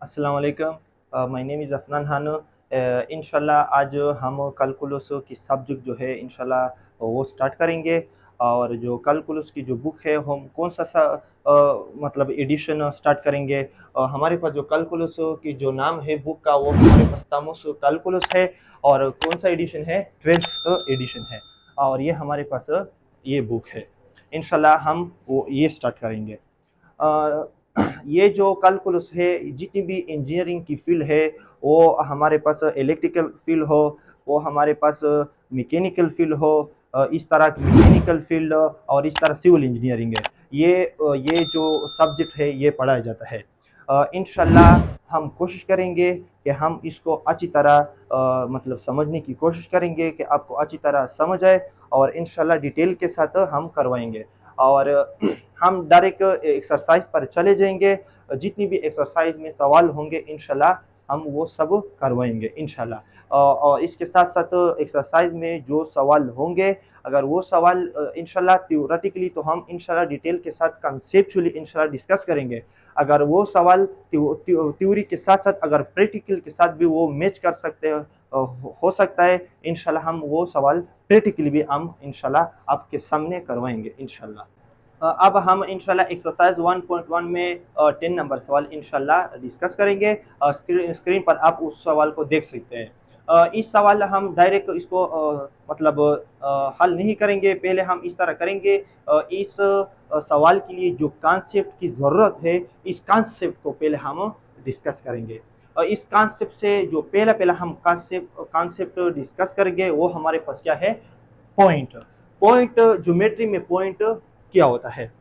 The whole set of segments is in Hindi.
अस्सलाम वालेकुम। My name is Afnan Khan. इंशाल्लाह आज हम कैलकुलस की सब्जेक्ट जो है इंशाल्लाह वो स्टार्ट करेंगे। और जो कैलकुलस की जो बुक है हम कौन सा मतलब एडिशन स्टार्ट करेंगे। हमारे पास जो कैलकुलस की जो नाम है बुक का वो हमारे पास तामुस कैलकुलस है। और कौन सा एडिशन है, 12th एडिशन है। और ये हमारे पास ये बुक है। इंशाल्लाह हम वो ये स्टार्ट करेंगे। अ, ये जो कैलकुलस है, जितनी भी इंजीनियरिंग की फील्ड है, वो हमारे पास इलेक्ट्रिकल फील्ड हो, वो हमारे पास मैकेनिकल फील्ड हो, इस तरह की मैकेनिकल फील्ड और इस तरह सिविल इंजीनियरिंग है। ये जो सब्जेक्ट है ये पढ़ाया जाता है। इंशाल्लाह हम कोशिश करेंगे कि हम इसको अच्छी तरह मतलब समझने की कोशिश करेंगे कि आपको अच्छी तरह समझ आए। और इंशाल्लाह डिटेल के साथ हम करवाएंगे। और हम डायरेक्ट एक्सरसाइज पर चले जाएंगे। जितनी भी एक्सरसाइज में सवाल होंगे इंशाल्लाह हम वो सब करवाएंगे इंशाल्लाह। और इसके साथ साथ एक्सरसाइज में जो सवाल होंगे, अगर वो सवाल इंशाल्लाह थ्योरेटिकली, तो हम इंशाल्लाह डिटेल के साथ कंसेप्चुअली इंशाल्लाह डिस्कस करेंगे। अगर वो सवाल थ्योरी के साथ साथ अगर प्रैक्टिकल के साथ भी वो मैच कर सकते हैं, हो सकता है इंशाल्लाह हम वो सवाल प्रैक्टिकली भी हम इंशाल्लाह आपके सामने करवाएंगे इंशाल्लाह। अब हम इंशाल्लाह एक्सरसाइज 1.1 में 10 नंबर सवाल इंशाल्लाह डिस्कस करेंगे। स्क्रीन पर आप उस सवाल को देख सकते हैं। इस सवाल हम डायरेक्ट इसको मतलब हल नहीं करेंगे। पहले हम इस तरह करेंगे। इस सवाल के लिए जो कॉन्सेप्ट की ज़रूरत है, इस कॉन्सेप्ट को पहले हम डिस्कस करेंगे। इस कॉन्सेप्ट से जो पहला पहला हम कॉन्सेप्ट डिस्कस करेंगे वो हमारे पास क्या है, पॉइंट। पॉइंट ज्योमेट्री में पॉइंट क्या होता है।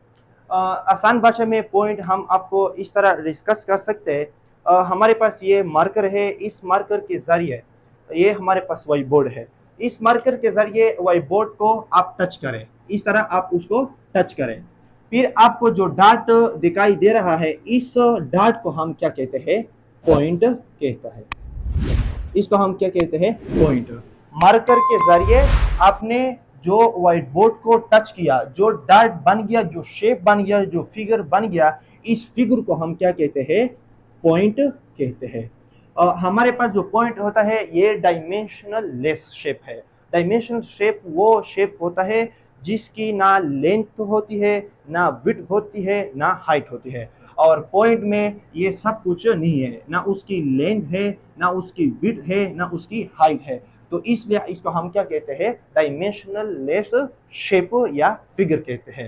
आसान भाषा में पॉइंट हम आपको इस तरह डिस्कस कर सकते हैं। हमारे पास ये मार्कर है, इस मार्कर के जरिए ये हमारे पास व्हाइट बोर्ड है। इस मार्कर के जरिए व्हाइट बोर्ड को आप टच करें, इस तरह आप उसको टच करें। फिर आपको जो डॉट दिखाई दे रहा है, इस डॉट को हम क्या कहते हैं, पॉइंट कहता है। इसको हम क्या कहते हैं, पॉइंट। मार्कर के जरिए आपने जो व्हाइट बोर्ड को टच किया, जो डॉट बन गया, जो शेप बन गया, जो फिगर बन गया, इस फिगर को हम क्या कहते हैं, पॉइंट कहते हैं। हमारे पास जो पॉइंट होता है ये डायमेंशनल लेस शेप है। डायमेंशनल शेप वो शेप होता है जिसकी ना लेंथ होती है, ना विड्थ होती है, ना हाइट होती है। और पॉइंट में ये सब कुछ नहीं है, ना उसकी लेंथ है, ना उसकी विड्थ है, ना उसकी हाइट है। तो इसलिए इसको हम क्या कहते हैं, डायमेंशनल लेस शेप या फिगर कहते हैं।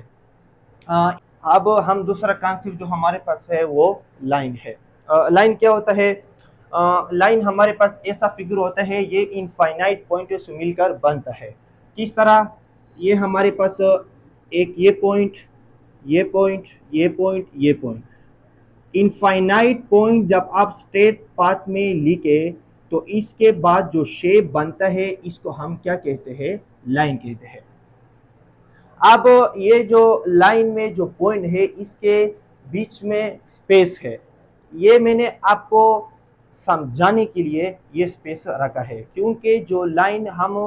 अब हम दूसरा कॉन्सेप्ट जो हमारे पास है वो लाइन है। लाइन क्या होता है, लाइन हमारे पास ऐसा फिगर होता है, ये इनफाइनाइट पॉइंट से मिलकर बनता है। किस तरह, ये हमारे पास एक ये पॉइंट, ये पॉइंट, ये पॉइंट, ये पॉइंट। इनफाइनाइट पॉइंट जब आप स्ट्रेट पाथ में लिखे तो इसके बाद जो शेप बनता है इसको हम क्या कहते हैं, लाइन कहते हैं। अब ये जो लाइन में जो पॉइंट है इसके बीच में स्पेस है। ये मैंने आपको समझाने के लिए ये स्पेस रखा है, क्योंकि जो लाइन हम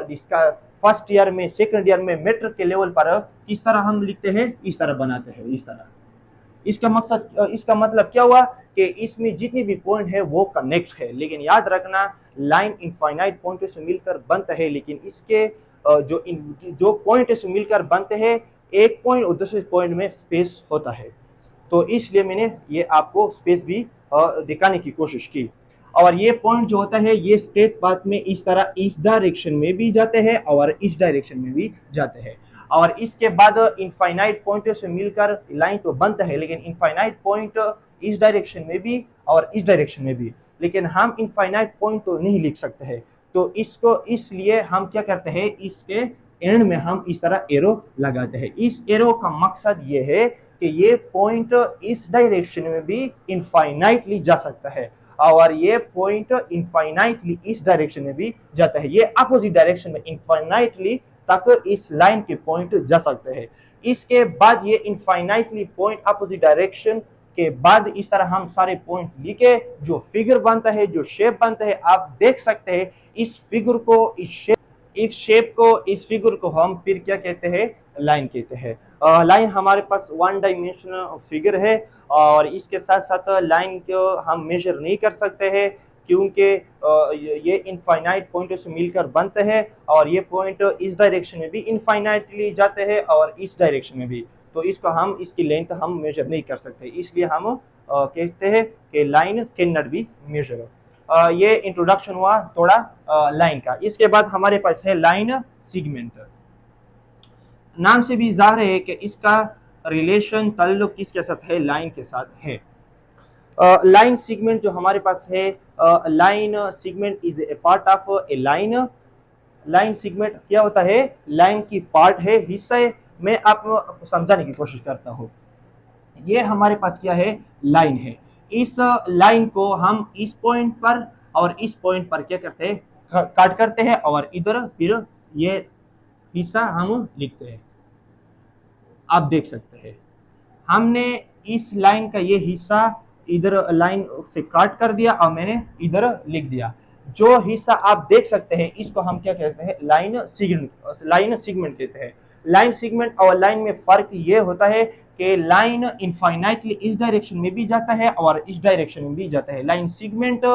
इसका फर्स्ट ईयर में, सेकंड ईयर में मेट्रिक के लेवल पर किस तरह हम लिखते हैं, इस तरह बनाते हैं, इस तरह। इसका मतलब क्या हुआ कि इसमें जितनी भी पॉइंट है वो कनेक्ट है। लेकिन याद रखना, लाइन इनफाइनाइट पॉइंट से मिलकर बनता है, लेकिन इसके जो पॉइंट से मिलकर बनते हैं, एक पॉइंट और दूसरे पॉइंट में स्पेस होता है। तो इसलिए मैंने ये आपको स्पेस भी दिखाने की कोशिश की। और ये पॉइंट जो होता है ये स्ट्रेट पाथ में इस तरह इस डायरेक्शन में भी जाते हैं और इस डायरेक्शन में भी जाते हैं। और इसके बाद इनफाइनाइट पॉइंट से मिलकर लाइन तो बनता है, लेकिन इनफाइनाइट पॉइंट इस डायरेक्शन में भी और इस डायरेक्शन में भी। लेकिन हम इनफाइनाइट पॉइंट तो नहीं लिख सकते हैं, तो इसको इसलिए हम क्या करते हैं, इसके एंड में हम इस तरह एरो लगाते हैं। इस एरो का मकसद ये है कि ये पॉइंट इस डायरेक्शन में भी इनफाइनाइटली जा सकता है और ये पॉइंट इनफाइनाइटली इस डायरेक्शन में भी जाता है। ये अपोजिट डायरेक्शन में इनफाइनाइटली तक इस लाइन के पॉइंट जा सकते हैं। इसके बाद ये इनफाइनाइटली पॉइंट अपोजिट डायरेक्शन के बाद इस तरह हम सारे पॉइंट लिखे, जो फिगर बनता है, जो शेप बनता है, आप देख सकते हैं। इस फिगर को, इस शेप को, इस फिगर को हम फिर क्या कहते हैं, लाइन कहते हैं। लाइन हमारे पास वन डायमेंशनल फिगर है और इसके साथ साथ लाइन को हम मेजर नहीं कर सकते हैं क्योंकि ये इनफाइनाइट पॉइंटों से मिलकर बनते हैं और ये पॉइंट इस डायरेक्शन में भी इनफाइनाइटली जाते हैं और इस डायरेक्शन में भी, तो इसको हम इसकी लेंथ हम मेजर नहीं कर सकते, इसलिए हम कहते हैं कि line can not be measure. ये इंट्रोडक्शन हुआ थोड़ा लाइन का। इसके बाद हमारे पास है लाइन सेगमेंट। नाम से भी जाहिर है कि इसका रिलेशन ताल्लुक किसके साथ है, लाइन के साथ है। लाइन सेगमेंट जो हमारे पास है, line segment is a part of A line. Line segment क्या होता है, लाइन की पार्ट है, हिस्सा है। मैं आपको समझाने की कोशिश करता हूँ। ये हमारे पास क्या है, लाइन है। इस लाइन को हम इस पॉइंट पर और इस पॉइंट पर क्या करते हैं, काट करते हैं और इधर फिर ये हिस्सा हम लिखते हैं। आप देख सकते हैं हमने इस लाइन का ये हिस्सा इधर लाइन से काट कर दिया और मैंने इधर लिख दिया। जो हिस्सा आप देख सकते हैं इसको हम क्या कहते हैं, लाइन सेगमेंट कहते हैं। लाइन सेगमेंट और लाइन में फर्क ये होता है कि लाइन इनफाइनाइटली इस डायरेक्शन में भी जाता है और इस डायरेक्शन में भी जाता है। लाइन सेगमेंट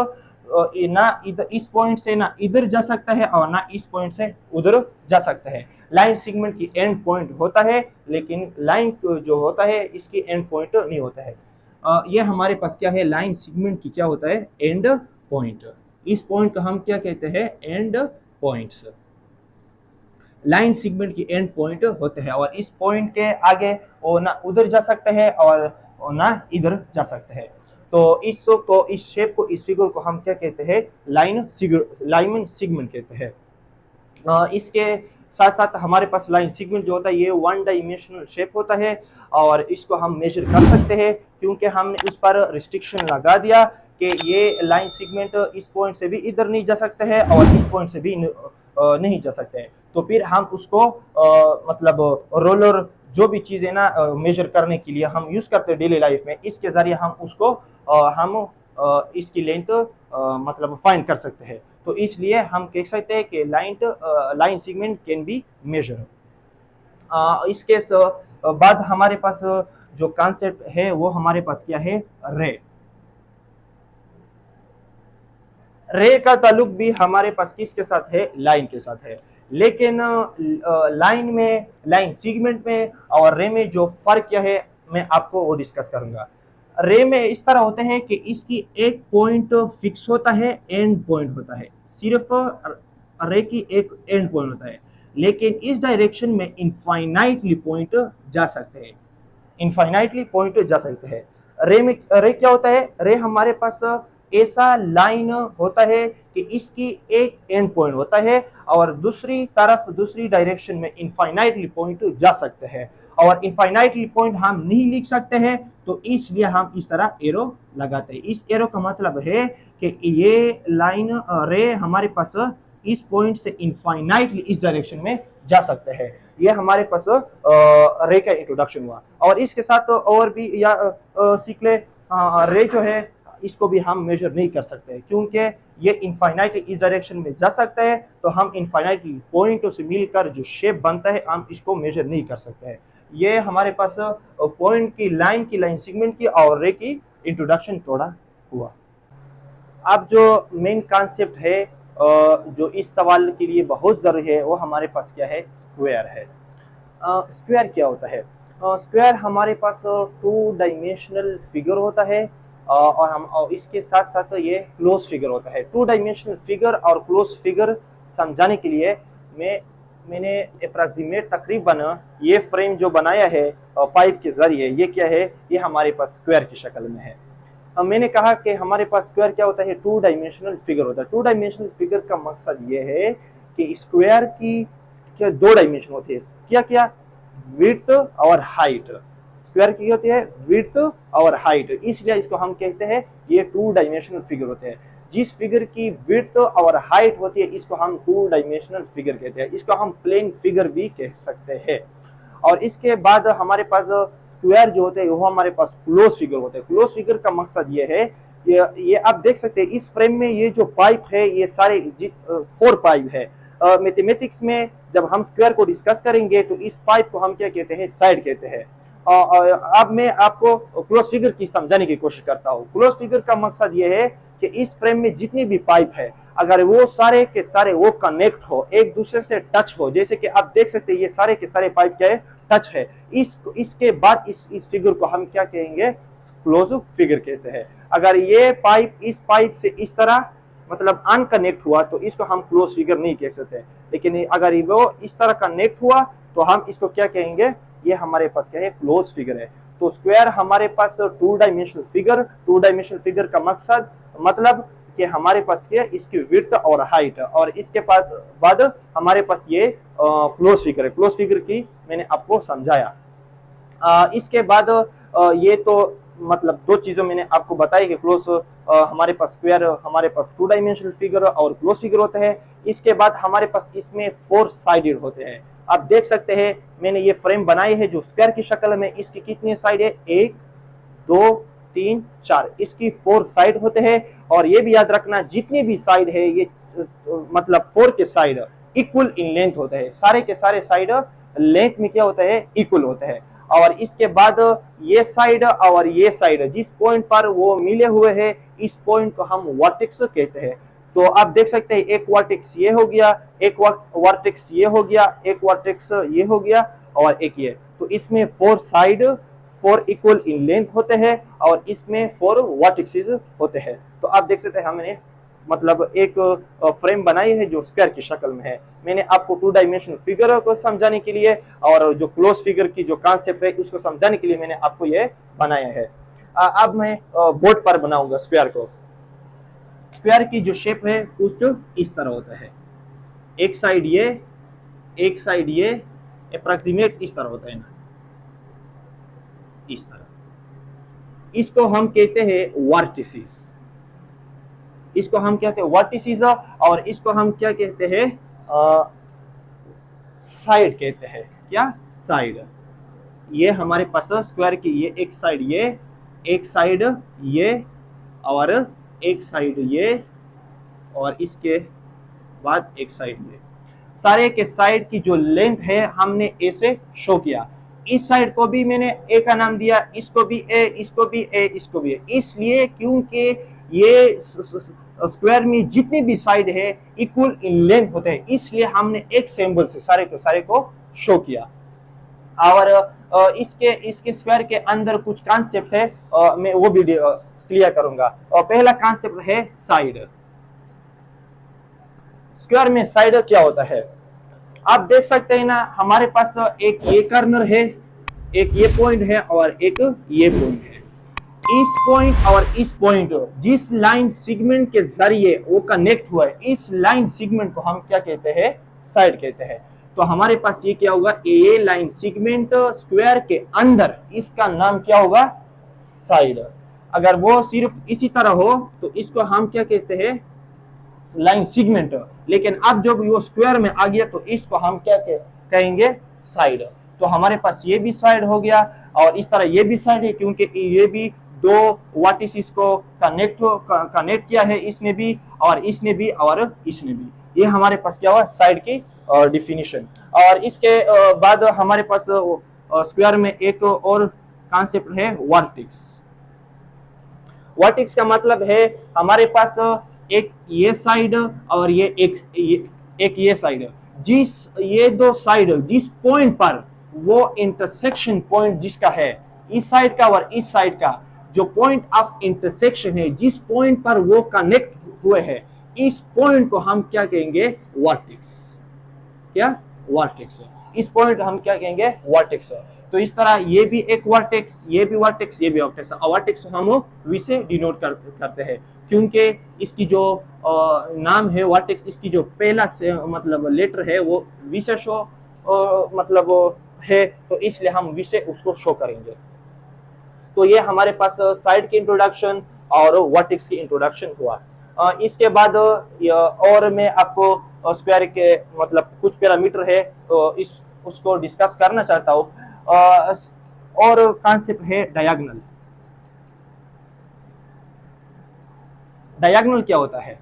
ना इधर इस पॉइंट से ना इधर जा सकता है और ना इस पॉइंट से उधर जा सकता है। लाइन सेगमेंट की एंड पॉइंट होता है लेकिन लाइन जो होता है इसकी एंड पॉइंट नहीं होता है। ये हमारे पास क्या है, लाइन सेगमेंट की क्या होता है, एंड पॉइंट। इस पॉइंट को हम क्या कहते हैं, एंड पॉइंट्स। लाइन सेगमेंट की एंड पॉइंट होते हैं और इस पॉइंट के आगे वो ना उधर जा सकते हैं और ना इधर जा सकते हैं। तो इस शेप को, इस फिगर को हम क्या कहते हैं, लाइन सेगमेंट कहते हैं। इसके साथ साथ हमारे पास लाइन सेगमेंट जो होता है ये वन डायमेंशनल शेप होता है और इसको हम मेजर कर सकते हैं क्योंकि हमने उस पर रिस्ट्रिक्शन लगा दिया कि ये लाइन सेगमेंट इस पॉइंट से भी इधर नहीं जा सकते हैं और इस पॉइंट से भी नहीं जा सकते हैं। तो फिर हम उसको मतलब रोलर जो भी चीज़ें ना मेजर करने के लिए हम यूज़ करते हैं डेली लाइफ में, इसके ज़रिए हम उसको इसकी लेंथ मतलब फाइंड कर सकते हैं। तो इसलिए हम कह सकते हैं कि line segment can be measure. इसके बाद हमारे पास जो कॉन्सेप्ट है वो हमारे पास क्या है, रे का ताल्लुक भी हमारे पास किसके साथ है, लाइन के साथ है। लेकिन लाइन सेगमेंट में और रे में जो फर्क क्या है मैं आपको वो डिस्कस करूंगा। रे में इस तरह होते हैं कि इसकी एक पॉइंट फिक्स होता है, एंड पॉइंट होता है, सिर्फ रे की एक एंड पॉइंट होता है। लेकिन इस डायरेक्शन में इनफाइनाइटली पॉइंट जा सकते हैं, रे क्या होता है, रे हमारे पास ऐसा लाइन होता है कि इसकी एक एंड पॉइंट होता है और दूसरी डायरेक्शन में इनफाइनाइटली पॉइंट जा सकते हैं और इनफाइनाइटली पॉइंट हम नहीं लिख सकते हैं, तो इसलिए हम इस तरह एरो लगाते हैं। इस एरो का मतलब है कि ये लाइन रे हमारे पास इस पॉइंट से इनफाइनाइटली इस डायरेक्शन में जा सकते हैं। ये हमारे पास रे का इंट्रोडक्शन हुआ और इसके साथ और भी सीख ले, रे जो है इसको भी हम मेजर नहीं कर सकते क्योंकि ये इनफाइनाइटली इस डायरेक्शन में जा सकता है, तो हम इनफाइनाइटली पॉइंटों से मिलकर जो शेप बनता है हम इसको मेजर नहीं कर सकते हैं। ये हमारे पास पॉइंट की लाइन सेगमेंट की और रे की इंट्रोडक्शन थोड़ा हुआ। अब जो मेन कॉन्सेप्ट है जो इस सवाल के लिए बहुत जरूरी है वो हमारे पास क्या है, स्क्वायर है। स्क्वायर क्या होता है, स्क्वायर हमारे पास टू डायमेंशनल फिगर होता है और इसके साथ साथ ये क्लोज फिगर होता है। टू डायमेंशनल फिगर और क्लोज फिगर समझाने के लिए मैंने अप्रॉक्सीमेट तकरीबन ये फ्रेम जो बनाया है पाइप के जरिए, ये क्या है, ये हमारे पास स्क्वायर की शक्ल में है। मैंने कहा कि हमारे पास स्क्वायर क्या होता है, टू डायमेंशनल फिगर होता है। टू डायमेंशनल फिगर का मकसद ये है कि स्क्वायर की क्या दो डायमेंशन होते हैं, क्या विड्थ और हाइट। स्क्वायर की होती है विड्थ और हाइट, इसलिए इसको हम कहते हैं ये टू डायमेंशनल फिगर होते हैं। जिस फिगर की विड्थ और हाइट होती है इसको हम टू डायमेंशनल फिगर कहते हैं। इसको हम प्लेन फिगर भी कह सकते हैं। और इसके बाद हमारे पास स्क्वायर जो होते हैं वो हमारे पास क्लोज फिगर होते हैं। क्लोज फिगर का मकसद ये है, ये आप देख सकते हैं इस फ्रेम में ये जो पाइप है ये सारे 4 पाइप है। मैथमेटिक्स में जब हम स्क्वायर को डिस्कस करेंगे तो इस पाइप को हम क्या कहते हैं, साइड कहते हैं। अब मैं आपको क्लोज फिगर की समझाने की कोशिश करता हूँ। क्लोज फिगर का मकसद ये है कि इस फ्रेम में जितनी भी पाइप है, अगर वो सारे के सारे वो कनेक्ट हो, एक दूसरे से टच हो, जैसे कि आप देख सकते हैं ये सारे के सारे पाइप क्या है, टच है। इसके बाद इस फिगर को हम क्या कहेंगे, क्लोज फिगर कहते हैं। अगर ये पाइप इस पाइप से इस तरह मतलब अनकनेक्ट हुआ तो इसको हम क्लोज फिगर नहीं कह सकते, लेकिन अगर वो इस तरह कनेक्ट हुआ तो हम इसको क्या कहेंगे, ये हमारे पास क्या है, क्लोज फिगर है। तो स्क्वायर हमारे पास two dimensional figure, two dimensional figure का मकसद मतलब कि हमारे पास ये इसकी विड्थ और हाइट, और इसके बाद हमारे पास ये क्लोज फिगर है। क्लोज फिगर की मैंने आपको समझाया। इसके बाद ये तो मतलब दो चीजों मैंने आपको बताई कि क्लोज हमारे पास स्क्वायर, हमारे पास टू डायमेंशनल फिगर और क्लोज फिगर होते हैं। इसके बाद हमारे पास इसमें फोर साइडेड होते हैं। आप देख सकते हैं मैंने ये फ्रेम बनाई है जो स्क्वायर की शक्ल में, इसकी कितनी साइड है, 1 2 3 4, इसकी 4 साइड होते हैं। और ये भी याद रखना जितनी भी साइड है ये मतलब 4 के साइड इक्वल इन लेंथ होते हैं, सारे के सारे साइड लेंथ में क्या होता है, इक्वल होते हैं। और इसके बाद ये साइड और ये साइड जिस पॉइंट पर वो मिले हुए हैं, इस पॉइंट को हम वर्टेक्स कहते हैं। तो आप देख सकते हैं एक वर्टेक्स ये हो गया, एक वर्टेक्स ये हो गया, एक वर्टेक्स ये हो गया और एक ये। तो इसमें 4 साइड 4 इक्वल इन लेंथ होते हैं और इसमें 4 वर्टेक्सेस होते हैं। तो आप देख सकते हैं हमने मतलब एक फ्रेम बनाई है जो स्क्वायर की शक्ल में है। मैंने आपको टू डायमेंशनल फिगर को समझाने के लिए और जो क्लोज फिगर की जो कॉन्सेप्ट है उसको समझाने के लिए मैंने आपको ये बनाया है। अब मैं बोर्ड पर बनाऊंगा स्क्वायर को। स्क्वायर की जो शेप है कुछ इस तरह होता है, एक साइड ये, एक साइड ये, अप्रॉक्सीमेट इस तरह होता है ना, इस तरह। इसको हम कहते हैं वर्टिसेस, इसको हम कहते हैं वर्टिसेस, और इसको हम क्या कहते हैं, साइड कहते हैं। क्या, साइड। ये हमारे पास स्क्वायर की ये एक साइड ये, एक साइड ये और एक साइड ये और इसके बाद एक साइड ये, सारे के साइड की जो लेंथ है हमने ए से शो किया। इस साइड को भी मैंने ए का नाम दिया, इसको भी ए, इसको भी ए, इसको भी ए, इसलिए क्योंकि ये स्क्वायर में जितनी भी साइड है इक्वल इन लेंथ होते हैं, इसलिए हमने एक सिंबल से सारे को शो किया। और इसके स्क्वायर के अंदर कुछ कॉन्सेप्ट है, मैं वो भी क्लियर करूंगा। और पहला कॉन्सेप्ट है साइड। स्क्वायर में साइड क्या होता है, आप देख सकते हैं ना, हमारे पास एक ये कॉर्नर है, एक ये पॉइंट है और एक ये पॉइंट है। इस पॉइंट और इस पॉइंट जिस लाइन सेगमेंट के जरिए वो कनेक्ट हुआ है, इस लाइन सेगमेंट को हम क्या कहते हैं, साइड कहते हैं। तो हमारे पास ये क्या होगा, ए लाइन सेगमेंट स्क्वायर के अंदर, इसका नाम क्या होगा, साइड। अगर वो सिर्फ इसी तरह हो तो इसको हम क्या कहते हैं, लाइन सेगमेंट। लेकिन अब जब वो स्क्वायर में आ गया तो इसको हम क्या कहेंगे, साइड। तो हमारे पास ये भी साइड हो गया और इस तरह ये भी साइड है, क्योंकि ये भी दो वर्टिसेस को कनेक्ट किया है, इसने भी और इसने भी और इसने भी। ये हमारे पास क्या हुआ, साइड की डिफिनीशन। और इसके बाद हमारे पास स्क्वायर में एक और कॉन्सेप्ट है वर्टेक्स। वर्टेक्स का मतलब है हमारे पास एक ये साइड और ये एक ये साइड, जिस ये दो साइड जिस पॉइंट पर वो इंटरसेक्शन पॉइंट जिसका है, इस साइड का और इस साइड का जो पॉइंट ऑफ इंटरसेक्शन है, जिस पॉइंट पर वो कनेक्ट हुए हैं, इस पॉइंट को हम क्या कहेंगे, वर्टेक्स। क्या, वर्टेक्स। इस पॉइंट हम क्या कहेंगे, वर्टेक्स। तो इस तरह ये भी एक वर्टेक्स, ये भी वर्टेक्स, ये भी वर्टेक्स। वर्टेक्स हम वी से डिनोट करते हैं, क्योंकि इसकी जो नाम है वर्टेक्स, इसकी जो पहला से मतलब लेटर है वो वी से शो मतलब है, तो इसलिए हम वी से उसको शो करेंगे। तो ये हमारे पास साइड की इंट्रोडक्शन और वर्टेक्स की इंट्रोडक्शन हुआ। इसके बाद और मैं आपको स्क्वायर के मतलब कुछ पैरामीटर है तो उसको डिस्कस करना चाहता हूँ। और कॉन्सेप्ट है डायगोनल। डायगोनल क्या होता है,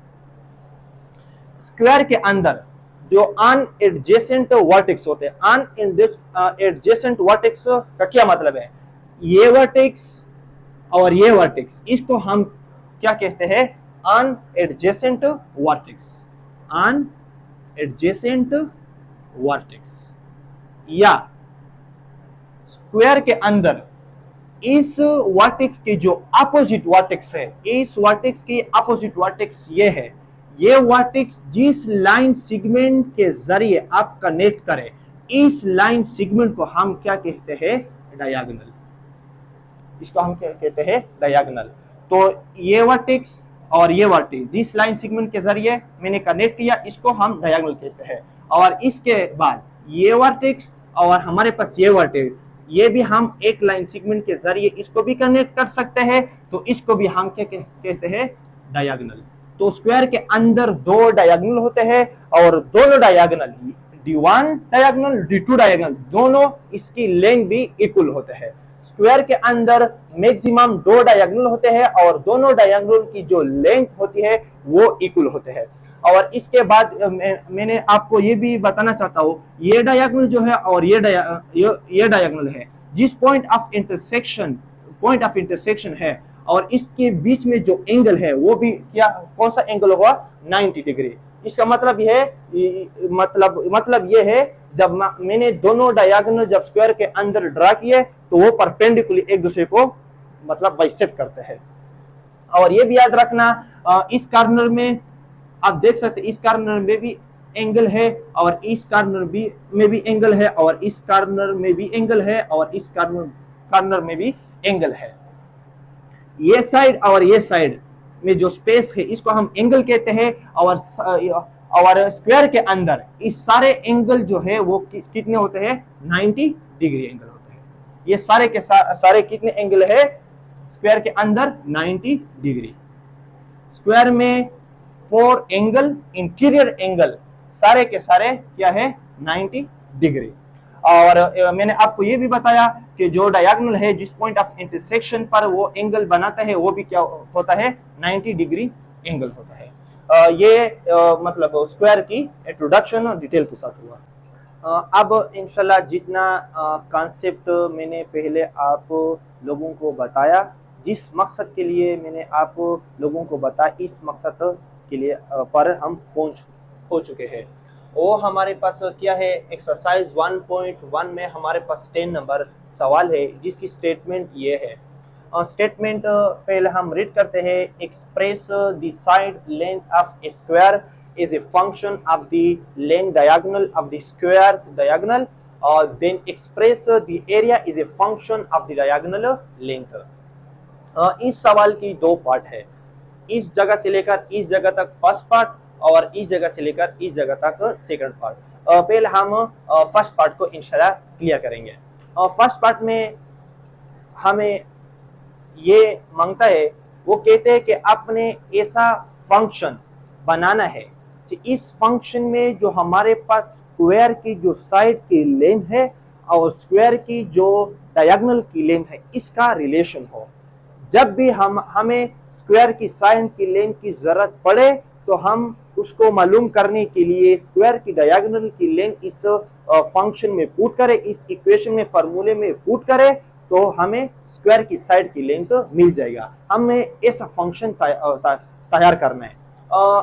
स्क्वायर के अंदर जो अनएडजेसेंट वर्टेक्स होते हैं। अनएडजेसेंट वर्टेक्स का क्या मतलब है? ये वर्टेक्स और ये वर्टेक्स, इसको हम क्या कहते हैं? अनएडजेसेंट वर्टेक्स। अनएडजेसेंट वर्टेक्स या स्क्वायर के अंदर इस वर्टेक्स के जो अपोजिट वर्टेक्स है, इस वर्टेक्स के अपोजिट वर्टेक्स ये है, ये वर्टेक्स जिस लाइन सेगमेंट के जरिए आप कनेक्ट करें, इस लाइन सेगमेंट को हम क्या कहते हैं? डायगोनल। इसको हम क्या कहते हैं? डायगोनल। तो ये वर्टेक्स और ये वर्टेक्स जिस लाइन सेगमेंट के जरिए मैंने कनेक्ट किया, इसको हम डायगोनल कहते हैं। और इसके बाद ये वर्टेक्स और हमारे पास ये वर्टेक्स, ये भी हम एक लाइन सेगमेंट के जरिए इसको भी कनेक्ट कर सकते हैं, तो इसको भी हम क्या कहते हैं? डायगोनल। तो स्क्वायर के अंदर दो डायगोनल होते हैं और दोनों diagonal, D1 diagonal, D2 diagonal, दोनों इसकी लेंथ भी इक्वल होते हैं। स्क्वायर के अंदर मैक्सिमम दो डायगोनल होते हैं और दोनों डायगोनल की जो लेंथ होती है वो इक्वल होते हैं। और इसके बाद मैंने आपको ये भी बताना चाहता हूँ, ये डायगोनल जो है और ये डायगोनल है, जिस पॉइंट ऑफ इंटरसेक्शन है और इसके बीच में जो एंगल है वो भी क्या, कौन सा एंगल होगा? 90 डिग्री। इसका मतलब ये है, मतलब ये है, जब मैंने दोनों डायगोनल जब स्क्वायर के अंदर ड्रा किए तो वो परपेंडिकुलर एक दूसरे को मतलब बाइसेक्ट करते हैं। और ये भी याद रखना, इस कॉर्नर में आप देख सकते हैं, इस कॉर्नर में भी एंगल है और इस कॉर्नर में भी एंगल है और इस कॉर्नर में भी एंगल है और इस कॉर्नर में भी एंगल है। ये साइड और ये साइड में जो स्पेस है इसको हम एंगल कहते हैं। और स्क्वायर के अंदर इस सारे एंगल जो है वो कितने होते हैं? 90 डिग्री एंगल होते हैं। ये सारे के सारे कितने एंगल है स्क्वायर के अंदर? 90 डिग्री। स्क्वायर में 4 एंगल, इंटीरियर एंगल सारे के सारे क्या है? 90 डिग्री। और मैंने आपको ये भी बताया कि जो डायगोनल है जिस पॉइंट ऑफ इंटरसेक्शन पर वो एंगल बनाता है वो भी क्या होता है? 90 डिग्री एंगल होता है। ये मतलब स्क्वायर की इंट्रोडक्शन और डिटेल के साथ हुआ। अब इंशाल्लाह जितना कॉन्सेप्ट मैंने पहले आप लोगों को बताया, जिस मकसद के लिए मैंने आप लोगों को बताया, इस मकसद के लिए पर हम हो चुके हैं। वो हमारे पास क्या है? एक्सरसाइज 1.1 में हमारे पास 10 नंबर सवाल है जिसकी स्टेटमेंट ये है। स्टेटमेंट पहले हम रीड करते हैं। Express the side length of a square is a function of the length diagonal of the square's diagonal, और then express the area is a function of the diagonal length. इस सवाल की 2 पार्ट है, इस जगह से लेकर इस जगह तक फर्स्ट पार्ट और इस जगह से लेकर इस जगह तक सेकंड पार्ट। पहले हम फर्स्ट पार्ट को इंशाल्लाह क्लियर करेंगे। फर्स्ट पार्ट में हमें ये मांगता है, वो कहते हैं कि आपने ऐसा फंक्शन बनाना है कि इस फंक्शन में जो हमारे पास स्क्वायर की जो साइड की लेंथ है और स्क्वायर की जो डायगोनल की लेंथ है इसका रिलेशन हो। जब भी हमें स्क्वायर की साइड की लेंथ की जरूरत पड़े तो हम उसको मालूम करने के लिए स्क्वायर की डायगोनल की लेंथ इस फंक्शन में पुट करें, इस इक्वेशन में फार्मूले में पुट करें, तो हमें स्क्वायर की साइड की लेंथ मिल जाएगा। हमें ऐसा फंक्शन तैयार करना है।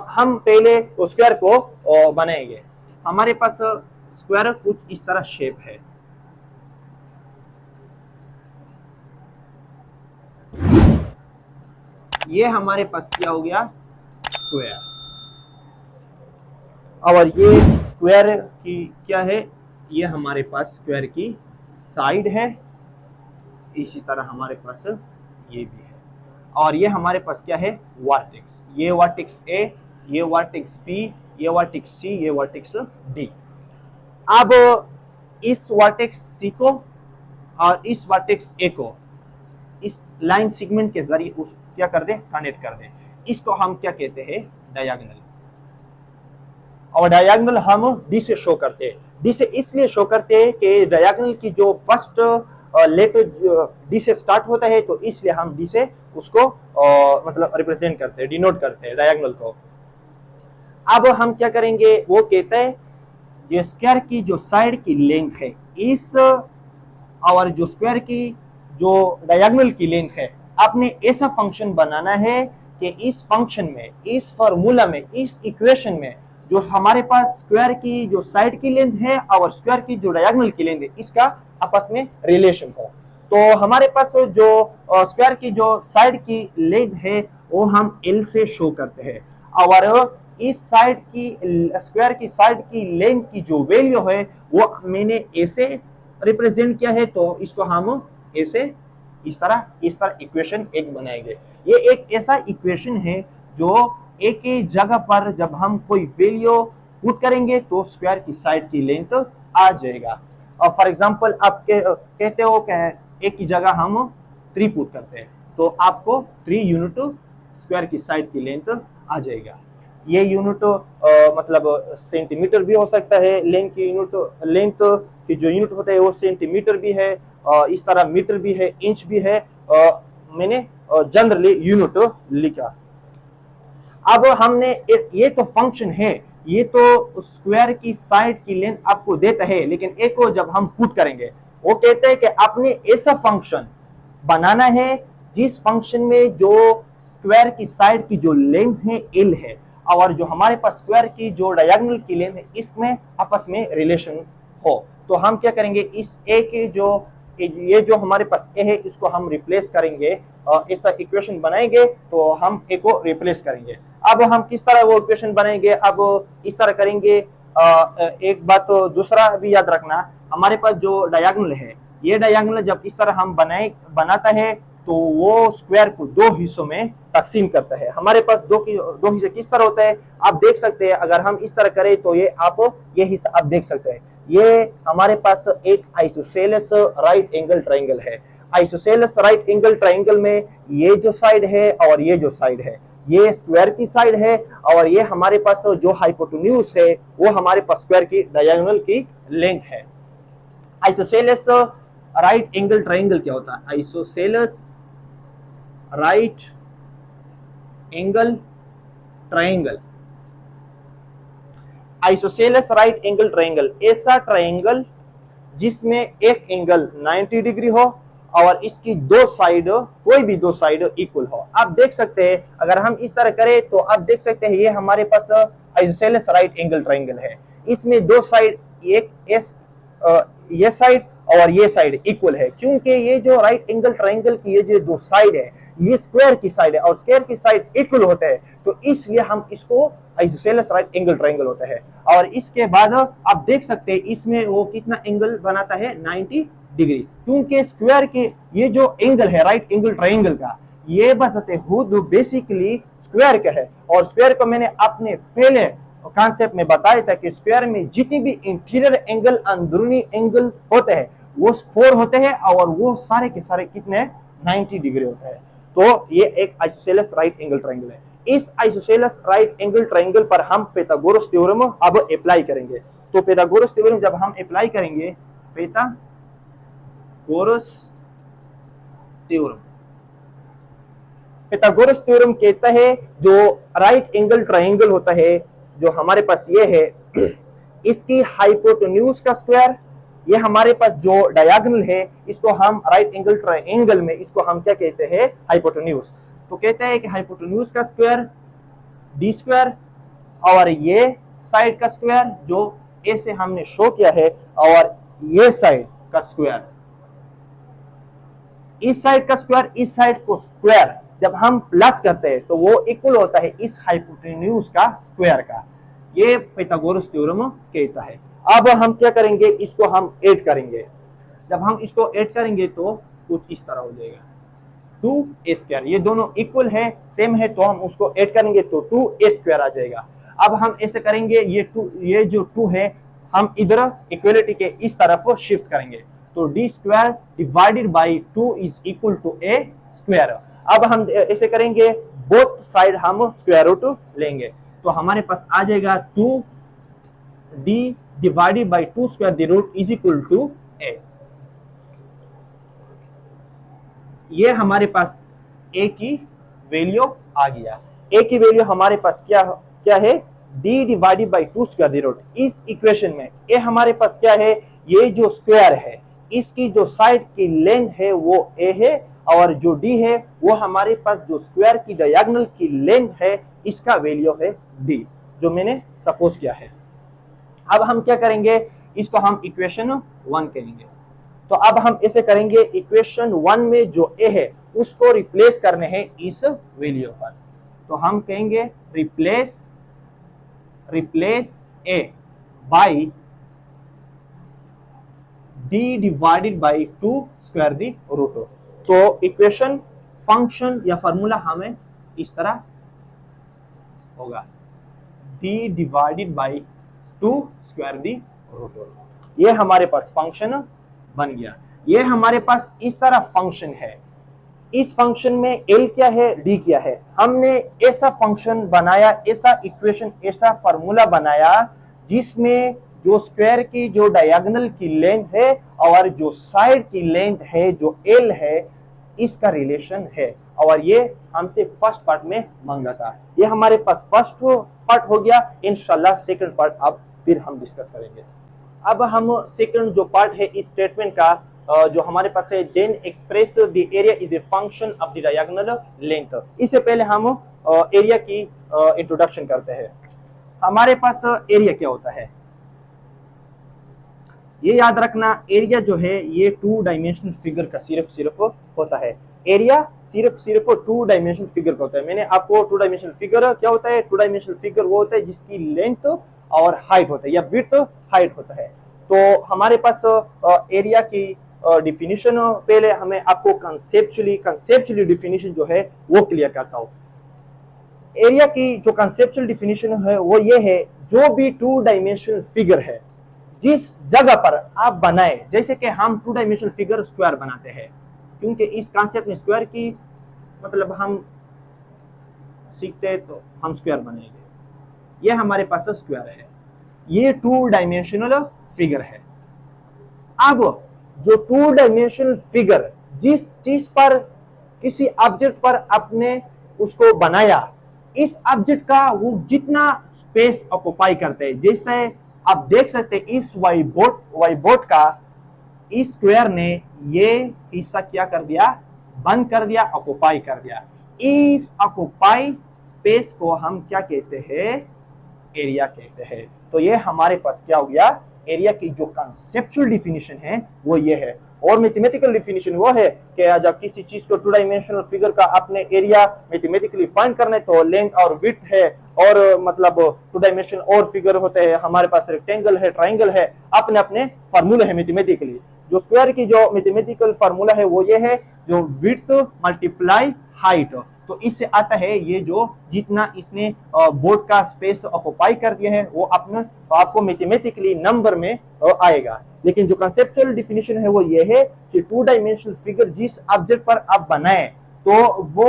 हम पहले स्क्वायर को बनाएंगे। हमारे पास स्क्वायर कुछ इस तरह शेप है। ये हमारे पास क्या हो गया? स्क्वायर। और ये स्क्वायर की क्या है? ये हमारे पास स्क्वायर की साइड है। इसी तरह हमारे पास ये भी है। और ये हमारे पास क्या है? वर्टेक्स। ये वर्टेक्स ए, ये वर्टेक्स बी, ये वर्टेक्स सी, ये वर्टेक्स डी। अब इस वर्टेक्स सी को और इस वर्टेक्स ए को इस लाइन सेगमेंट के जरिए उस क्या कर दें? कनेक्ट कर दें। इसको हम क्या कहते हैं? डायगोनल। और डायगोनल हम डी से शो करते हैं। डी से इसलिए शो करते हैं कि डायगोनल की जो फर्स्ट लेटर डी से स्टार्ट होता है, तो इसलिए हम डी से उसको मतलब रिप्रेजेंट करते हैं, डिनोट करते हैं डायगोनल को। अब हम क्या करेंगे? वो कहते हैं ये स्क्वायर की जो साइड की लेंथ है इस और जो स्क्वायर की जो डायगोनल की लेंथ है, आपने ऐसा फंक्शन बनाना है कि इस फंक्शन में, इस फार्मूला में, इस इक्वेशन में जो हमारे पास स्क्वायर की जो साइड की लेंथ है और स्क्वायर की जो डायगोनल की लेंथ है इसका आपस में रिलेशन हो। तो हमारे पास जो स्क्वायर की जो साइड की लेंथ है वो हम एल से शो करते हैं और इस साइड की स्क्वायर की साइड की लेंथ की जो वैल्यू है वो मैंने ऐसे रिप्रेजेंट किया है, तो इसको हम ऐसे इस तरह इक्वेशन एक बनाएंगे। ये एक ऐसा इक्वेशन है जो एक ही जगह पर जब हम कोई वैल्यू पुट करेंगे तो स्क्वायर की साइड की लेंथ आ जाएगा। और फॉर एग्जांपल आप कहते हो कि एक ही जगह हम 3 पुट करते हैं तो आपको 3 यूनिट स्क्वायर की साइड की लेंथ आ जाएगा। ये यूनिट मतलब सेंटीमीटर भी हो सकता है, लेंथ की यूनिट, लेंथ की जो यूनिट होता है वो सेंटीमीटर भी है, इस तरह मीटर भी है, इंच भी है। मैंने जनरली यूनिट लिखा। अब हमने ये तो फंक्शन है, ये तो स्क्वायर की साइड की लेंथ आपको देता है, लेकिन एक को जब हम पुट करेंगे वो कहते हैं कि आपने ऐसा फंक्शन बनाना है जिस फंक्शन में जो स्क्वायर की साइड की जो लेंथ है एल है और जो हमारे पास स्क्वायर की जो डायगोनल की लेंथ है इसमें आपस में रिलेशन हो। तो हम क्या करेंगे, इस ए के जो ये जो हमारे पास ए है इसको हम रिप्लेस करेंगे, ऐसा इक्वेशन बनाएंगे तो हम ए को रिप्लेस करेंगे। अब हम किस तरह वो इक्वेशन बनाएंगे, अब इस तरह करेंगे। एक बात तो दूसरा भी याद रखना, हमारे पास जो डायगोनल है, ये डायगोनल जब इस तरह हम बनाता है तो वो स्क्वायर को 2 हिस्सों में तकसीम करता है। हमारे पास दो हिस्से किस तरह होता है आप देख सकते हैं। अगर हम इस तरह करें तो ये हिस्सा आप देख सकते हैं, ये हमारे पास एक आइसोसेलेस राइट एंगल ट्रायंगल है। आइसोसेलेस राइट एंगल ट्रायंगल में ये जो साइड है और ये जो साइड है ये स्क्वायर की साइड है और ये हमारे पास जो हाइपोटेन्यूज है वो हमारे पास स्क्वायर की डायगोनल की लेंथ है। आइसोसेलेस राइट एंगल ट्रायंगल क्या होता है? Isosceles right angle triangle, isosceles right angle triangle ऐसा ट्रायंगल जिसमें एक एंगल 90 डिग्री हो और इसकी 2 साइड, कोई भी 2 साइड इक्वल हो। आप देख सकते हैं अगर हम इस तरह करें तो आप देख सकते हैं ये हमारे पास आइसोसेलेस राइट एंगल ट्रायंगल है। इसमें 2 साइड, एक ये साइड और ये साइड इक्वल है, क्योंकि ये जो राइट एंगल ट्रायंगल की ये जो 2 साइड है ये स्क्वायर की साइड है और स्क्वायर की साइड इक्वल होते हैं, तो इसलिए हम इसको आइसोसेलेस राइट एंगल ट्रायंगल होता है। और इसके बाद आप देख सकते हैं इसमें वो कितना एंगल बनाता है, 90 डिग्री, क्योंकि स्क्वायर के ये जो एंगल है राइट एंगल ट्रायंगल का ये बसते खुद बेसिकली स्क्वायर का है। और स्क्वायर को मैंने अपने पहले कॉन्सेप्ट में बताया था कि स्क्वायर में जितनी भी इंटीरियर एंगल, अंदरूनी एंगल होते हैं वो 4 होते हैं और वो सारे के सारे कितने, 90 डिग्री होते हैं। तो ये एक आइसोसेलेस राइट एंगल ट्रायंगल है। इस आइसोसेलेस राइट एंगल ट्रायंगल पर हम पाइथागोरस थ्योरम अब अप्लाई करेंगे। तो पाइथागोरस थ्योरम जब हम अप्लाई करेंगे, पाइथागोरस थ्योरम कहता है जो राइट एंगल ट्रायंगल होता है जो हमारे पास ये है, इसकी हाइपोटेन्यूज का स्क्वायर, ये हमारे पास जो डायगोनल है इसको हम राइट एंगल ट्रायंगल में इसको हम क्या कहते हैं, हाइपोटेन्यूज। तो कहते हैं कि हाइपोटेन्यूज का स्क्वायर डी स्क्वायर और ये साइड का स्क्वायर जो ऐसे हमने शो किया है और ये साइड का स्क्वायर, इस साइड का स्क्वायर, इस साइड को स्क्वायर जब हम प्लस करते हैं तो वो इक्वल होता है इस हाइपोटेन्यूज का स्क्वायर का। ये पाइथागोरस थ्योरम कहता है। अब हम क्या करेंगे, इसको हम ऐड करेंगे। जब हम इसको ऐड करेंगे तो कुछ इस तरह हो जाएगा, 2a स्क्वायर, ये दोनों इक्वल है, सेम है, तो हम उसको ऐड करेंगे तो 2a स्क्वायर आ जाएगा। अब हम ऐसे करेंगे, ये जो 2 है हम इधर इक्वलिटी के इस तरफ शिफ्ट करेंगे, तो d square divided by 2 is equal to a square. अब हम ऐसे करेंगे, बोथ साइड हम स्क्वायर रूट लेंगे, तो हमारे पास आ जाएगा 2d divided by 2 square the root is equal to a। ये हमारे पास a की वैल्यू आ गया। a की वैल्यू हमारे पास क्या है, d divided by 2 square the root. इस इक्वेशन में ये हमारे पास क्या है, ये जो स्क्वायर है इसकी जो साइड की लेंथ है वो ए है, और जो डी है वो हमारे पास जो स्क्वायर की डायगोनल की लेंथ है इसका वैल्यू है डी, जो मैंने सपोज किया है। अब हम क्या करेंगे, इसको हम इक्वेशन 1 करेंगे। तो अब हम ऐसे करेंगे, इक्वेशन 1 में जो ए है उसको रिप्लेस करने हैं इस वैल्यू पर। तो हम कहेंगे replace a by d divided by 2 square the root. तो इक्वेशन फंक्शन या फॉर्मूला हमें इस तरह होगा, d divided by 2 square the root. ये हमारे पास फंक्शन बन गया। ये हमारे पास इस तरह फंक्शन है। इस फंक्शन में एल क्या है, डी क्या है। हमने ऐसा फंक्शन बनाया, ऐसा इक्वेशन, ऐसा फार्मूला बनाया जिसमें जो स्क्वायर की जो डायगोनल की लेंथ है और जो साइड की लेंथ है जो एल है इसका रिलेशन है। और ये हमसे फर्स्ट पार्ट में मांगा था। ये हमारे पास फर्स्ट पार्ट हो गया। इंशाल्लाह सेकंड पार्ट अब फिर हम डिस्कस करेंगे। अब हम सेकंड जो पार्ट है इस स्टेटमेंट का जो हमारे पास है, then express the area is a function of the diagonal length. इससे पहले हम एरिया की इंट्रोडक्शन करते हैं। हमारे पास एरिया क्या होता है ये याद रखना, एरिया जो है ये 2 डायमेंशनल फिगर का सिर्फ होता है। एरिया सिर्फ 2 डायमेंशनल फिगर का होता है। मैंने आपको 2 डायमेंशनल फिगर क्या होता है, 2 डायमेंशनल फिगर वो होता है जिसकी लेंथ और हाइट होता है या विड्थ हाइट होता है। तो हमारे पास एरिया की डिफिनीशन पहले हमें आपको कंसेप्चुअली डिफिनीशन जो है वो क्लियर करता हूं। एरिया की जो कंसेप्चुअल डिफिनीशन है वो ये है, जो भी 2 डायमेंशनल फिगर है जिस जगह पर आप बनाए, जैसे कि हम 2 डायमेंशनल फिगर स्क्वायर बनाते हैं, क्योंकि इस कॉन्सेप्ट में स्क्वायर की मतलब हम सीखते हैं तो हम स्क्वायर बनाएंगे। ये हमारे पास स्क्वायर है, ये 2 डायमेंशनल फिगर है। अब जो 2 डायमेंशनल फिगर जिस चीज पर, किसी ऑब्जेक्ट पर आपने उसको बनाया, इस ऑब्जेक्ट का वो जितना स्पेस ऑक्युपाई करते हैं, जैसे आप देख सकते हैं इस वाई बोर्ड का इस स्क्वायर ने ये हिस्सा क्या कर दिया, बंद कर दिया, ऑक्युपाई कर दिया। इस ऑक्युपाई स्पेस को हम क्या कहते हैं, एरिया कहते हैं। तो ये हमारे पास क्या हो गया, एरिया की जो कंसेप्चुअल डिफिनीशन है वो ये है। और मैथमेटिकल डिफिनीशन वो है कि जब किसी चीज को 2 डायमेंशनल फिगर का अपने एरिया मैथमेटिकली फाइंड करना है तो लेंथ और विड्थ है, और मतलब 2 डायमेंशन और फिगर होते हैं, हमारे पास रेक्टेंगल है, ट्राइंगल है, अपने अपने फार्मूले है मैथमेटिकली। जो स्क्वायर की जो मैथमेटिकल फार्मूला है वो ये है, जो विड्थ मल्टीप्लाई हाइट। तो इससे आता है ये जो जितना इसने बोर्ड का स्पेस ऑक्युपाई कर दिया है वो अपने तो आपको मैथमेटिकली नंबर में आएगा। लेकिन जो कंसेप्चुअल डिफिनीशन है वो ये है कि 2 डायमेंशनल फिगर जिस ऑब्जेक्ट पर आप बनाए तो वो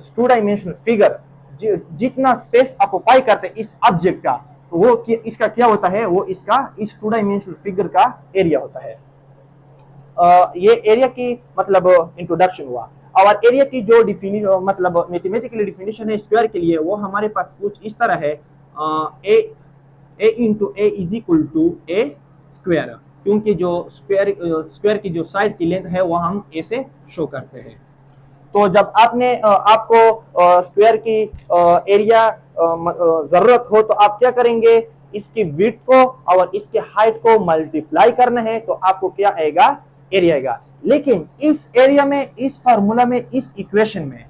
2 डायमेंशनल फिगर जितना स्पेस ऑक्युपाई करते हैं इस ऑब्जेक्ट का, तो वो इसका क्या होता है, वो इसका इस 2 डायमेंशनल फिगर का एरिया होता है। ये एरिया की मतलब इंट्रोडक्शन हुआ। और एरिया की जो डिफिनीशन मतलब मैथमेटिकली डिफिनीशन है स्क्वायर के लिए वो हमारे पास कुछ इस तरह है, a into a is equal to A square, क्योंकि जो स्क्वायर की जो साइड की लेंथ है वो हम ए से शो करते हैं। तो जब आपको स्क्वायर की एरिया जरूरत हो तो आप क्या करेंगे, इसकी विड्थ को और इसके हाइट को मल्टीप्लाई करना है तो आपको क्या आएगा, एरिया आएगा। लेकिन इस एरिया में, इस फार्मूला में, इस इक्वेशन में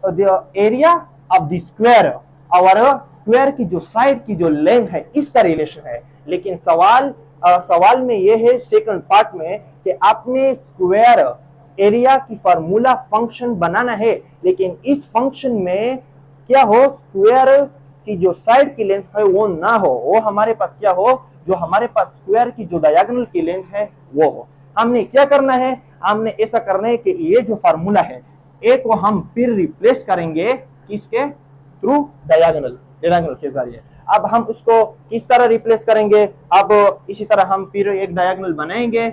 the area of the square और स्क्वायर की जो साइड की जो लेंथ है इसका रिलेशन है। लेकिन सवाल में ये है सेकंड पार्ट में कि आपने स्क्वायर एरिया की फार्मूला फंक्शन बनाना है, लेकिन इस फंक्शन में क्या हो, स्क्वायर की जो साइड की लेंथ है वो ना हो, वो हमारे पास क्या हो, जो हमारे पास स्क्वायर की जो डायगोनल की लेंथ है वो हो। हमने क्या करना है, हमने ऐसा करना है कि ये जो फार्मूला है ए को हम फिर रिप्लेस करेंगे किसके थ्रू, डायगोनल के जरिए। अब हम उसको किस तरह रिप्लेस करेंगे, अब इसी तरह हम फिर एक डायगोनल बनाएंगे,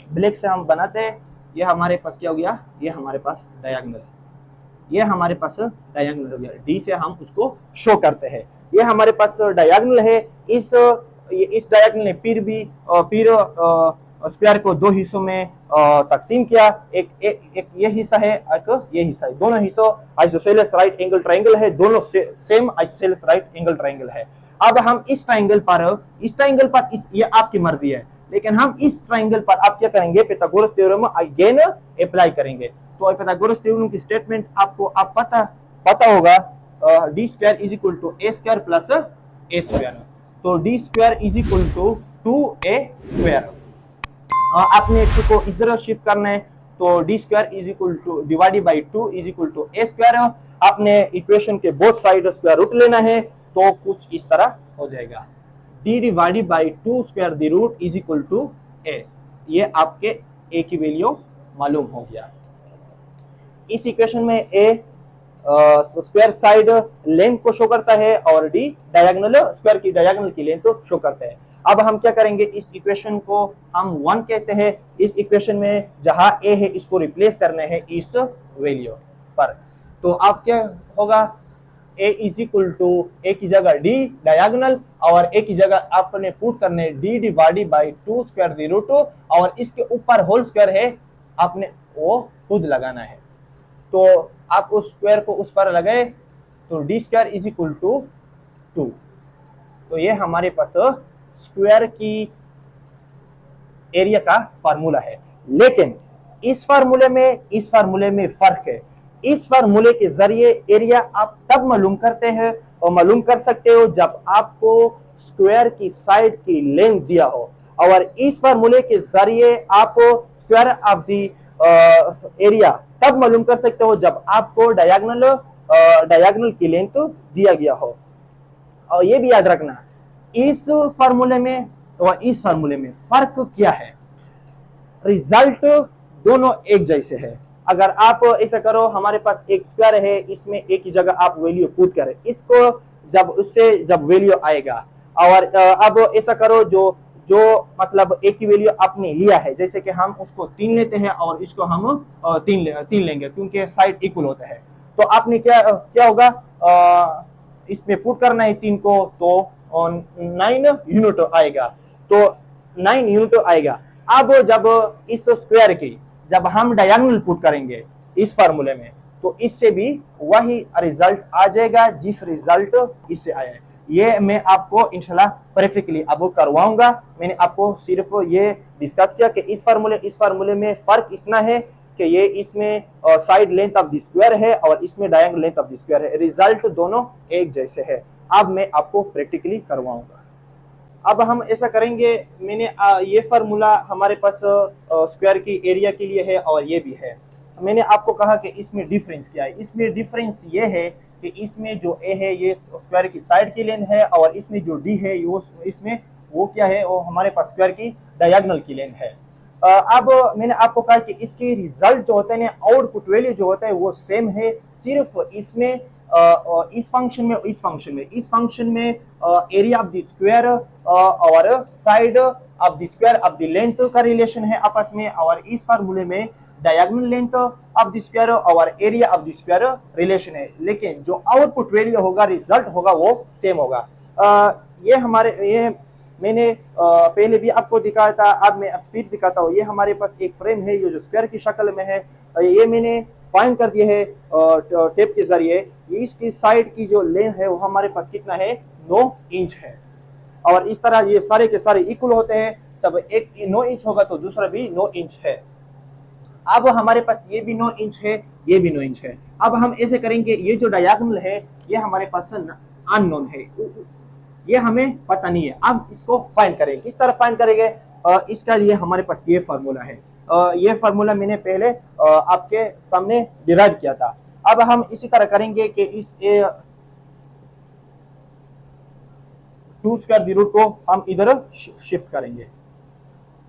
ब्लैक से हम बनाते हैं। ये हमारे पास क्या हो गया, ये हमारे पास डायगोनल, ये हमारे पास डायगोनल हो गया, डी से हम उसको शो करते हैं। ये हमारे पास डायगोनल है। इस डायगोनल ने फिर स्क्वायर को दो हिस्सों में तकसीम किया। एक ये हिस्सा है, एक ये हिस्सा है। दोनों हिस्सों आइसोसेलेस राइट एंगल ट्रायंगल है, दोनों same isosceles right angle triangle है। अब हम इस ट्रायंगल पर ये आपकी मर्जी है, लेकिन हम इस ट्रायंगल पर आप क्या करेंगे, पाइथागोरस थ्योरम अगेन अप्लाई करेंगे। तो पाइथागोरस थ्योरम की स्टेटमेंट आपको पता होगा, D square is equal to A square plus A square. तो D square is equal to 2a square. आपने टू को इधर शिफ्ट करना है, तो D square is equal to divided by 2 is equal to A square. आपने इक्वेशन के बोथ साइड स्क्वायर रूट लेना है, तो कुछ इस तरह हो जाएगा, d divided by 2 square the root is equal to A. ये आपके a की वैल्यू मालूम हो गया। इस इक्वेशन में a स्क्वायर साइड लेंथ को शो करता है और d डायगोनल स्क्वायर की डायगोनल की लेंथ को शो करता है। अब हम क्या करेंगे, इस इक्वेशन को हम 1 कहते हैं। इस इक्वेशन में जहां a है इसको रिप्लेस करना है इस वैल्यू पर। तो अब क्या होगा, a is equal to a की जगह d डायगोनल और a की जगह आपने पुट करने d divided by 2 square the root, और इसके ऊपर होल स्क्वायर है, आपने वो खुद लगाना है। तो आप उस स्क्वायर को उस पर लगाए, तो D square is equal to 2। तो ये हमारे पास स्क्वायर की एरिया का फार्मूला है। लेकिन इस फार्मूले में फर्क है। इस फार्मूले के जरिए एरिया आप तब मालूम करते हैं और मालूम कर सकते हो जब आपको स्क्वायर की साइड की लेंथ दिया हो, और इस फार्मूले के जरिए आप स्क्वायर ऑफ द एरिया तब मालूम कर सकते हो जब आपको डायगोनल की लेंथ दिया गया हो। और ये भी याद रखना, इस फार्मूले में और इस फार्मूले में फर्क क्या है, रिजल्ट दोनों एक जैसे है। अगर आप ऐसा करो, हमारे पास एक स्क्वायर है, इसमें एक ही जगह आप वैल्यू पुट करें, इसको जब वैल्यू आएगा, और अब ऐसा करो जो मतलब एक की वैल्यू आपने लिया है, जैसे कि हम उसको 3 लेते हैं और इसको हम 3 लेंगे क्योंकि साइड इक्वल होता है। तो आपने क्या होगा, इसमें पुट करना है 3 को, तो 9 यूनिट आएगा। तो 9 यूनिट आएगा। अब जब इस स्क्वायर की जब हम डायगोनल पुट करेंगे इस फार्मूले में, तो इससे भी वही रिजल्ट आ जाएगा जिस रिजल्ट इससे आया है। ये मैं आपको इंशाल्लाह प्रैक्टिकली अब करवाऊंगा। मैंने आपको सिर्फ ये डिस्कस किया कि इस फार्मूले में फर्क इतना है कि ये इसमें side length of the square है और इसमें diagonal length of the square है। रिजल्ट दोनों एक जैसे है। अब मैं आपको प्रैक्टिकली करवाऊंगा। अब हम ऐसा करेंगे, मैंने ये फार्मूला हमारे पास स्क्वायर की एरिया के लिए है और ये भी है। मैंने आपको कहा कि इसमें डिफरेंस क्या है। इसमें डिफरेंस ये है कि इसमें जो ए है ये स्क्वायर की साइड की लेंथ है, और इसमें जो डी है इसमें वो क्या है, वो हमारे पास स्क्वायर की डायगोनल की लेंथ है। अब मैंने आपको कहा कि इसके रिजल्ट जो होते हैं, आउटपुट वैल्यू जो होता है वो सेम है, सिर्फ इसमें इस फंक्शन में एरिया ऑफ द स्क्वायर और side of the square of the length का रिलेशन है आपस में, और इस फार्मूले में diagonal length of the square और area of the square relation है। लेकिन जो आउटपुट वैल्यू होगा, रिजल्ट होगा, वो सेम होगा। ये मैंने पहले भी आपको दिखाया था, अब मैं फिर दिखाता हूँ। ये हमारे पास एक फ्रेम है, ये जो स्क्वायर की शक्ल में है, ये मैंने फाइंड कर दिया है टेप के जरिए। इसकी साइड की जो लेंथ है वो हमारे पास कितना है, 9 इंच है। और इस तरह ये सारे के सारे इक्वल होते हैं, तब एक 9 इंच होगा तो दूसरा भी 9 इंच है। अब हमारे पास ये भी 9 इंच है, ये भी 9 इंच है। अब हम ऐसे करेंगे, ये जो डायगोनल है ये हमारे पास अननोन है, ये हमें पता नहीं है। अब इसको फाइंड करेंगे। किस तरह फाइंड करेंगे, इसका लिए हमारे पास ये फार्मूला है। ये फार्मूला मैंने पहले आपके सामने डिराइव किया था। अब हम इसी तरह करेंगे कि इस 2 स्क्वायर द रूट को हम इधर शिफ्ट करेंगे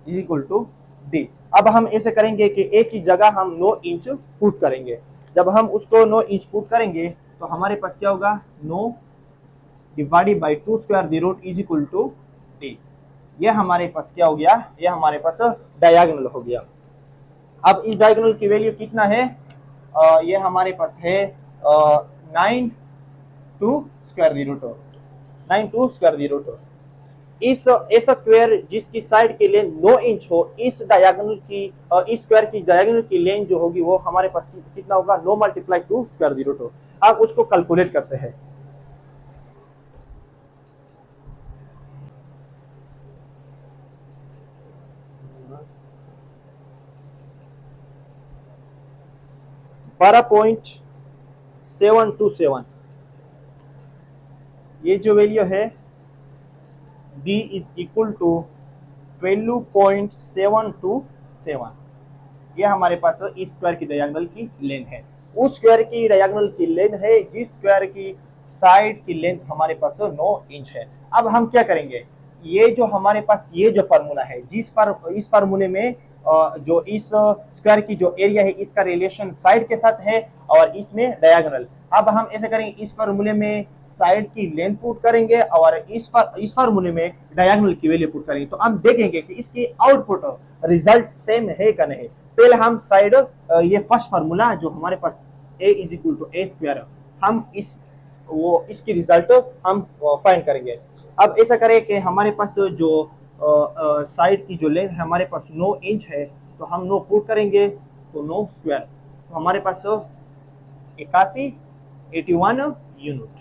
इज इक्वल टू डी। अब हम ऐसे करेंगे कि एक ही जगह हम 9 इंच पुट करेंगे। जब हम उसको 9 इंच पुट करेंगे तो हमारे पास क्या होगा, 9 divided by 2 square the root is equal to d. ये हमारे पास क्या हो गया, ये हमारे पास डायगोनल हो गया। अब इस डायगोनल की वैल्यू कितना है, ये हमारे पास है 9 2 square the root. 92 square the root. इस ऐसा स्क्वायर जिसकी साइड की लेंथ 9 इंच हो, इस डायगोनल की इस स्क्वायर की डायगोनल की लेंथ जो होगी वो हमारे पास कितना होगा, 9 मल्टीप्लाई 2 स्क्वायर दी रूट। अब उसको कैलकुलेट करते हैं। बारह पॉइंट 727 ये जो वैल्यू है b इज इक्वल टू 12.727, ये हमारे पास इस स्क्वायर की डायगोनल की लेंथ है। उस स्क्वायर की डायगोनल की लेंथ है जिस स्क्वायर की साइड की लेंथ हमारे पास 9 इंच है। अब हम क्या करेंगे, ये जो हमारे पास ये जो फार्मूला है, इस फार्मूले में जो इस स्क्वायर की जो एरिया है इसका रिलेशन साइड के साथ है और इसमें डायगोनल। अब हम ऐसे करेंगे, इस फार्मूले में साइड की लेंथ पुट करेंगे और इस फार्मूले में डायगोनल की वैल्यू पुट करेंगे, तो हम देखेंगे कि इसकी आउटपुट रिजल्ट सेम है का नहीं। पहले हम साइड ये फर्स्ट फार्मूला जो हमारे पास a is equal to A square, हम इसकी रिजल्ट हम फाइंड करेंगे। अब ऐसा करें कि हमारे पास जो साइड की जो लेंथ है हमारे पास 9 इंच है, तो हम 9 पुट करेंगे तो 9 स्क्वायर, तो हमारे पास 81 यूनिट।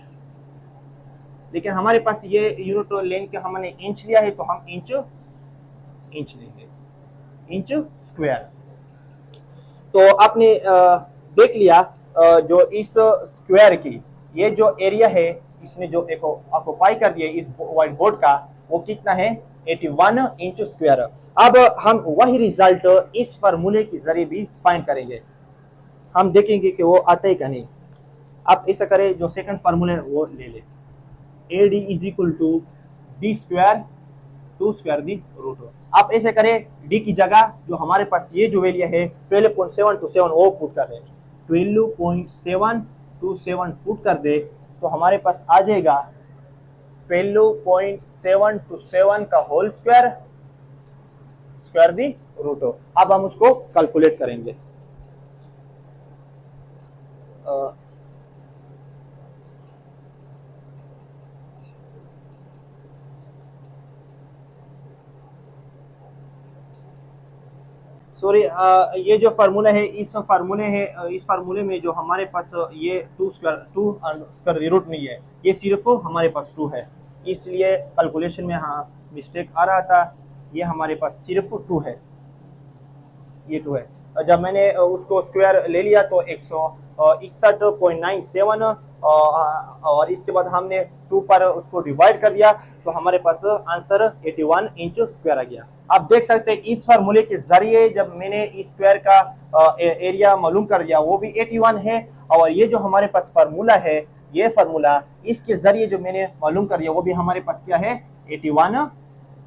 लेकिन हमारे पास ये यूनिट लेंथ के हमने इंच लिया है तो हम इंच लेंगे, इंच स्क्वायर। तो आपने देख लिया जो इस स्क्वायर की ये जो एरिया है इसने जो एक ऑक्युपाई कर दिया इस व्हाइट बोर्ड का, वो कितना है, 81 इंच स्क्वायर। अब हम वही रिजल्ट इस फार्मूले के जरिए भी फाइंड करेंगे, हम देखेंगे कि वो आता है क्या नहीं। आप ऐसा करें, जो सेकंड फार्मूला है वो ले ले, a d is equal to d square 2 square the root. आप ऐसे करें, डी की जगह जो हमारे पास ये जो वैल्यू है 12.727 वो पुट कर दे, 12.727 पुट कर दे तो हमारे पास आ जाएगा 12.727 का whole square square the root. अब हम उसको कैलकुलेट करेंगे। सॉरी, ये जो फार्मूला है इस फार्मूले में जो हमारे पास ये 2 स्क्वायर रूट नहीं है, ये सिर्फ हमारे पास 2 है, इसलिए कैलकुलेशन में हाँ मिस्टेक आ रहा था। ये हमारे पास सिर्फ 2 है, ये 2 है। जब मैंने उसको स्क्वायर ले लिया तो 161.97 और इसके बाद हमने 2 पर उसको डिवाइड कर दिया तो हमारे पास आंसर 81 इंच स्क्वायर आ गया। आप देख सकते हैं इस फार्मूले के जरिए जब मैंने इस स्क्वायर का एरिया मालूम कर दिया वो भी 81 है, और ये जो हमारे पास फार्मूला है, ये फार्मूला इसके जरिए जो मैंने मालूम कर दिया वो भी हमारे पास क्या है, 81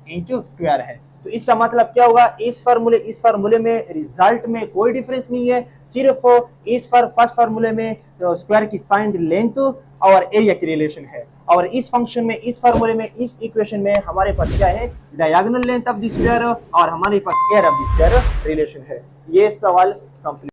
इंच स्क्वायर है। तो इसका मतलब क्या होगा, इस फार्मूले में रिजल्ट में कोई डिफरेंस नहीं है, सिर्फ फर्स्ट फार्मूले में स्क्वायर की साइड लेंथ और एरिया की रिलेशन है, और इस फंक्शन में इस फार्मूले में इस इक्वेशन में हमारे पास क्या है, diagonal length of the square और हमारे पास area of the square relation है। ये सवाल कंप्लीट।